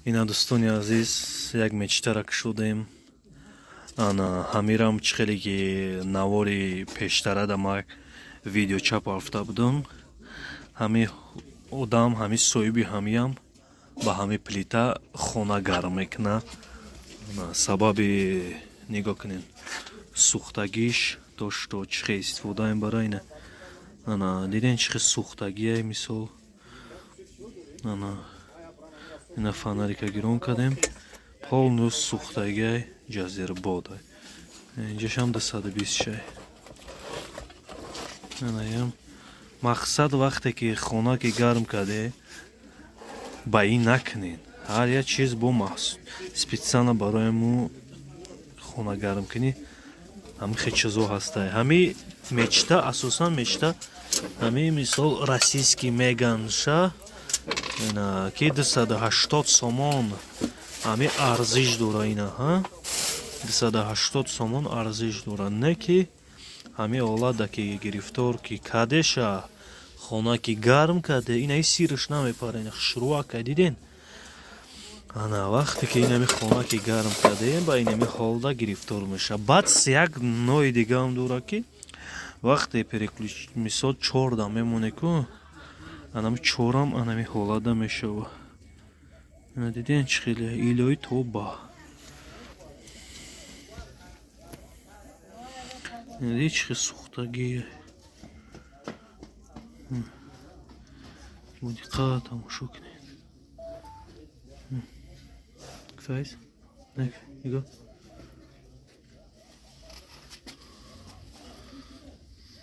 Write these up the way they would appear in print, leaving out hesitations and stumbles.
اینا دوستانی عزیز یک مچترک شدیم. انا همیرم چخیلی که نواری پیشتره دما ویدیو چاپ افته بودم. همی ادام همی سویبی همیم با همی پلیتا خونه گرم میکنه. سببی نگاه کنین سوختگیش داشت و چخی استفاده ایم برای اینه. دیدین چخی سوختگیه مثال. اینا فناریکا گیرون کردیم полностью سوختگی جزیره باده. اینجاش هم 220 شای. مقصد وقتی که خونه که گرم کرده با این نکنین. هر یک چیز با محصول سپیڅانه برای مو خونه گرم کنی همه خیلی چیزو هسته. همه مچتا اساسا مچتا همه مثال راسیسکی میگنشه اینا که 280 سومون همه ارزش داره. اینا ها 280 سومون ارزش داره. نه که همه اولاده که گرفتار که کدشه خونه که گرم کده اینا سیرش نمیپره. اینا شروع کردین انا وقتی که این خونه که گرم کده با این حالدا گرفتار میشه. بعد یک نوع دیگه هم داره که وقتی پریکلیش مثال 4 میمونه که انام 4 هم انمی حالدا میشه. اینا دیدین چه خیلی ایلوی توبه. اینا دیدین چه سوختگیه. بودی قطع تماشا کنید. کفایز؟ نگاه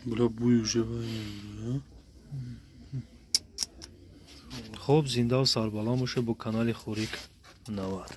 بلا بوی جوایی. خوب زنده و سربلند باشه با کانال خوریک 90.